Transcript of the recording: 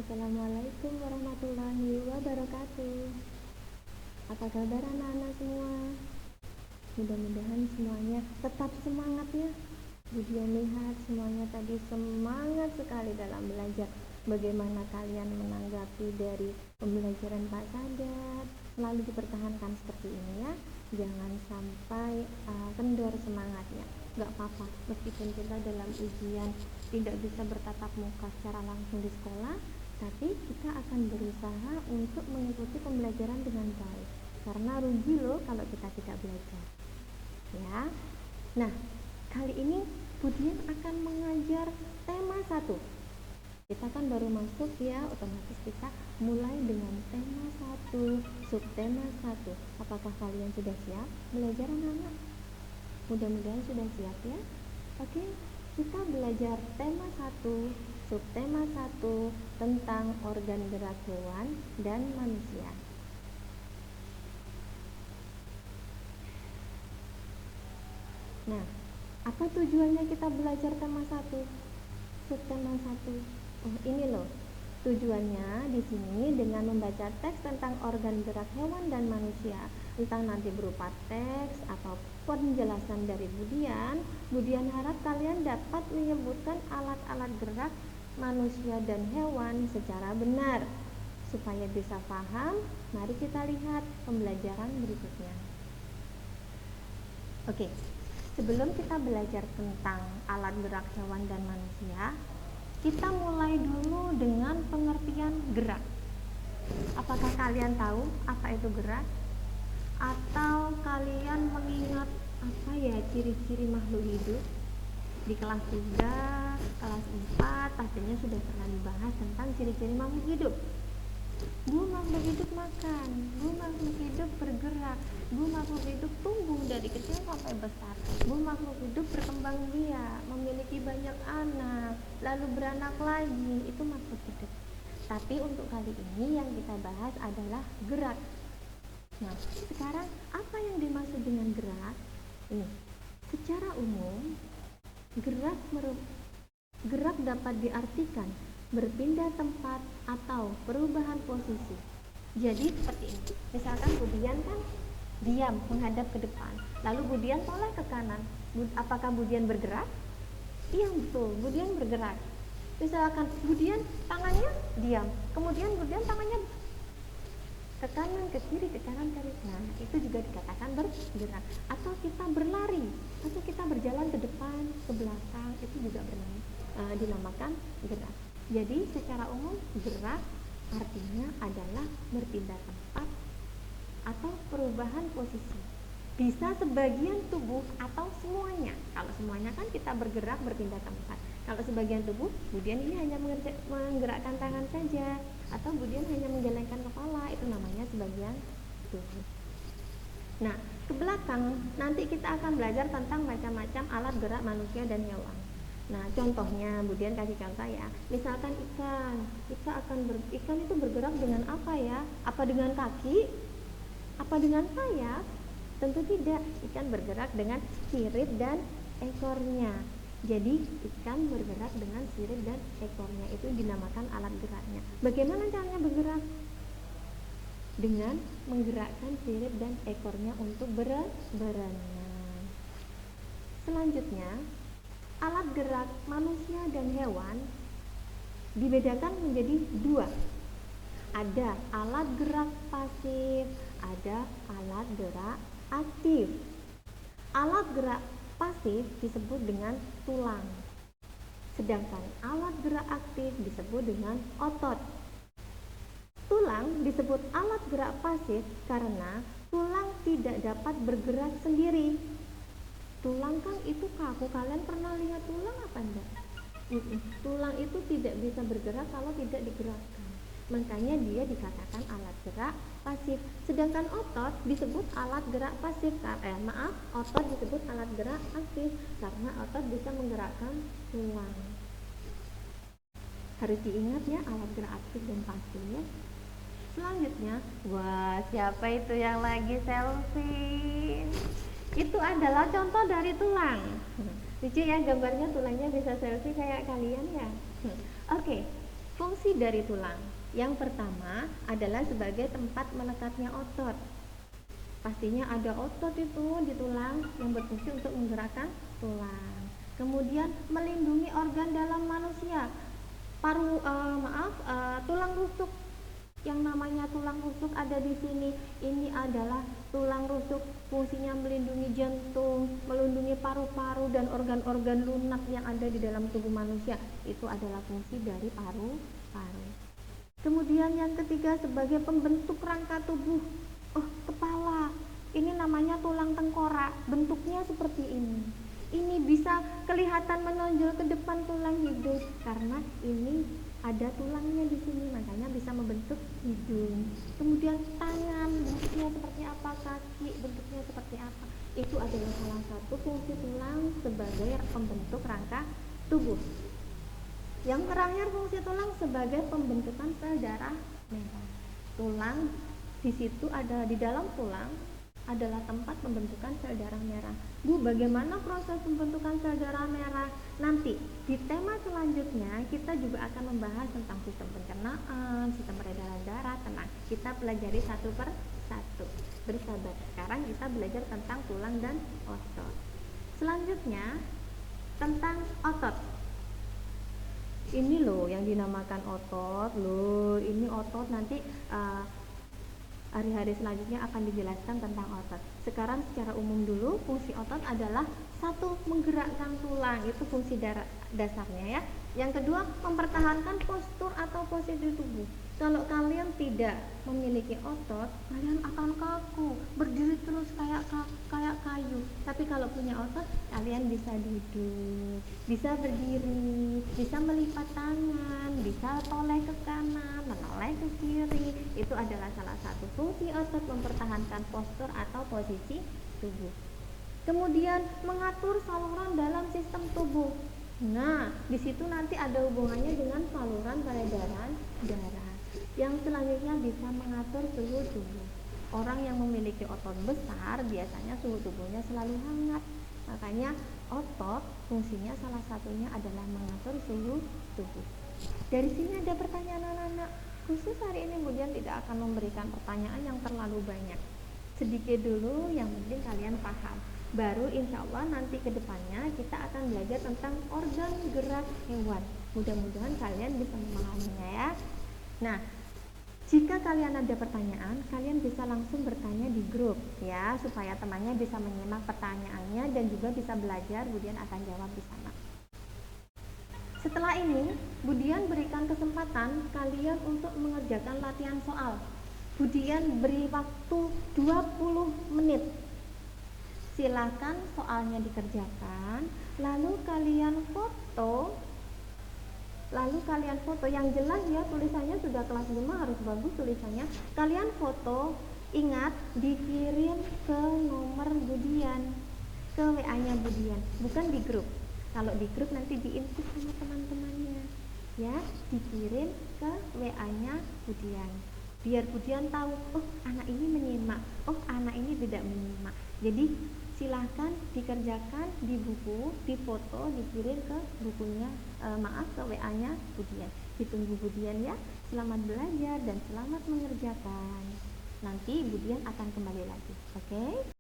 Assalamualaikum warahmatullahi wabarakatuh. Apa kabar anak-anak semua? Mudah-mudahan semuanya tetap semangat ya. Budian lihat semuanya tadi semangat sekali dalam belajar. Bagaimana kalian menanggapi dari pembelajaran Pak Sadat? Lalu dipertahankan seperti ini ya. Jangan sampai kendor semangatnya. Gak apa-apa, meskipun kita dalam ujian tidak bisa bertatap muka secara langsung di sekolah, tapi kita akan berusaha untuk mengikuti pembelajaran dengan baik. Karena rugi loh kalau kita tidak belajar. Ya. Nah, kali ini Budian akan mengajar tema 1. Kita kan baru masuk ya, otomatis kita mulai dengan tema 1, subtema 1. Apakah kalian sudah siap belajar anak-anak? Mudah-mudahan sudah siap ya. Oke, kita belajar tema 1, subtema 1 tentang organ gerak hewan dan manusia. Nah, apa tujuannya kita belajar tema 1, subtema 1? Oh, ini loh. Tujuannya di sini dengan membaca teks tentang organ gerak hewan dan manusia, entah nanti berupa teks atau penjelasan dari Budian harap kalian dapat menyebutkan alat-alat gerak manusia dan hewan secara benar. Supaya bisa paham, mari kita lihat pembelajaran berikutnya. Oke, sebelum kita belajar tentang alat gerak hewan dan manusia, kita mulai dulu dengan pengertian gerak. Apakah kalian tahu apa itu gerak? Atau kalian mengingat apa ya ciri-ciri makhluk hidup? Di kelas 3, kelas 4 pastinya sudah pernah dibahas tentang ciri-ciri makhluk hidup. Bu, makhluk hidup makan, bu, makhluk hidup bergerak, bu, makhluk hidup tumbuh dari kecil sampai besar, bu, makhluk hidup berkembang biak, memiliki banyak anak, lalu beranak lagi. Itu makhluk hidup. Tapi untuk kali ini yang kita bahas adalah gerak. Nah, sekarang apa yang dimaksud dengan gerak? Ini, secara umum gerak dapat diartikan berpindah tempat atau perubahan posisi. Jadi seperti ini. Misalkan Budian kan diam menghadap ke depan, lalu Budian toleh ke kanan. Apakah Budian bergerak? Iya betul, Budian bergerak. Misalkan Budian tangannya diam, kemudian Budian tangannya ke kanan, ke kiri, ke kanan, ke kiri. Nah, itu juga dikatakan bergerak. Atau kita berlari, atau kita berjalan ke depan, ke belakang, itu juga dinamakan gerak. Jadi secara umum gerak artinya adalah berpindah tempat atau perubahan posisi. Bisa sebagian tubuh atau semuanya. Kalau semuanya kan kita bergerak berpindah tempat. Kalau sebagian tubuh, Budian ini hanya menggerakkan tangan saja, atau Budian hanya menggelengkan kepala, itu namanya sebagian tubuh. Nah, ke belakang nanti kita akan belajar tentang macam-macam alat gerak manusia dan hewan. Nah, contohnya Budian kasih contoh ya. Misalkan ikan itu bergerak dengan apa ya? Apa dengan kaki? Apa dengan sayap? Tentu tidak. Ikan bergerak dengan sirip dan ekornya. Jadi ikan bergerak dengan sirip dan ekornya, itu dinamakan alat geraknya. Bagaimana caranya bergerak? Dengan menggerakkan sirip dan ekornya untuk berenang. Selanjutnya, alat gerak manusia dan hewan dibedakan menjadi 2. Ada alat gerak pasif, ada alat gerak aktif. Alat gerak pasif disebut dengan tulang, sedangkan alat gerak aktif disebut dengan otot. Tulang disebut alat gerak pasif karena tulang tidak dapat bergerak sendiri. Tulang kan itu kaku, kalian pernah lihat tulang apa enggak? Tulang itu tidak bisa bergerak kalau tidak digerakkan, makanya dia dikatakan alat gerak pasif. Sedangkan otot disebut alat gerak pasif, otot disebut alat gerak aktif karena otot bisa menggerakkan tulang. Harus diingat ya alat gerak aktif dan pasif ya. Selanjutnya, wah siapa itu yang lagi selfie? Itu adalah contoh dari tulang. Lucu ya gambarnya, tulangnya bisa selfie kayak kalian ya. Oke, fungsi Fungsi dari tulang. Yang pertama adalah sebagai tempat melekatnya otot. Pastinya ada otot itu di tulang yang berfungsi untuk menggerakkan tulang. Kemudian melindungi organ dalam manusia. Tulang rusuk. Yang namanya tulang rusuk ada di sini. Ini adalah tulang rusuk, fungsinya melindungi jantung, melindungi paru-paru dan organ-organ lunak yang ada di dalam tubuh manusia. Itu adalah fungsi dari paru-paru. Kemudian yang ketiga sebagai pembentuk rangka tubuh. Kepala. Ini namanya tulang tengkorak. Bentuknya seperti ini. Ini bisa kelihatan menonjol ke depan tulang hidung karena ini ada tulangnya di sini, makanya bisa membentuk hidung. Kemudian tangan bentuknya seperti apa, kaki bentuknya seperti apa. Itu adalah salah satu fungsi tulang sebagai pembentuk rangka tubuh. Yang terakhir fungsi tulang sebagai pembentukan sel darah merah. Tulang di situ ada di dalam tulang adalah tempat pembentukan sel darah merah. Bu, bagaimana proses pembentukan sel darah merah? Nanti di tema selanjutnya kita juga akan membahas tentang sistem pencernaan, sistem peredaran darah. Tenang, kita pelajari satu per satu. Bersabar. Sekarang kita belajar tentang tulang dan otot. Selanjutnya tentang otot. Ini loh yang dinamakan otot. Loh, ini otot nanti hari-hari selanjutnya akan dijelaskan tentang otot. Sekarang secara umum dulu, fungsi otot adalah satu, menggerakkan tulang, itu fungsi dasarnya ya. Yang kedua, mempertahankan postur atau posisi tubuh. Kalau kalian tidak memiliki otot, kalian akan kaku, berdiri terus kayak kayu. Tapi kalau punya otot, kalian bisa duduk, bisa berdiri, bisa melipat tangan, bisa toleh ke kanan, menoleh ke kiri. Itu adalah salah satu fungsi otot, mempertahankan postur atau posisi tubuh. Kemudian mengatur saluran dalam sistem tubuh. Nah, di situ nanti ada hubungannya dengan saluran peredaran darah. Yang selanjutnya bisa mengatur suhu tubuh. Orang yang memiliki otot besar biasanya suhu tubuhnya selalu hangat. Makanya otot fungsinya salah satunya adalah mengatur suhu tubuh. Dari sini ada pertanyaan anak-anak. Khusus hari ini kemudian tidak akan memberikan pertanyaan yang terlalu banyak. Sedikit dulu, yang penting kalian paham. Baru insya Allah nanti ke depannya kita akan belajar tentang organ gerak hewan. Mudah-mudahan kalian bisa memahaminya ya. Nah, jika kalian ada pertanyaan, kalian bisa langsung bertanya di grup ya, supaya temannya bisa menyimak pertanyaannya dan juga bisa belajar, kemudian akan jawab di sana. Setelah ini, Budian berikan kesempatan kalian untuk mengerjakan latihan soal. Budian beri waktu 20 menit. Silakan soalnya dikerjakan, lalu kalian foto yang jelas ya, tulisannya sudah kelas 5 harus bagus tulisannya. Kalian foto, ingat dikirim ke nomor Budian, ke WA-nya Budian, bukan di grup. Kalau di grup nanti diinput sama teman-temannya ya, dikirim ke WA-nya Budian biar Budian tahu, anak ini menyimak, anak ini tidak menyimak. Jadi silahkan dikerjakan di buku, difoto, dikirim ke bukunya, ke WA-nya Budian. Ditunggu Budian ya. Selamat belajar dan selamat mengerjakan. Nanti Budian akan kembali lagi. Oke?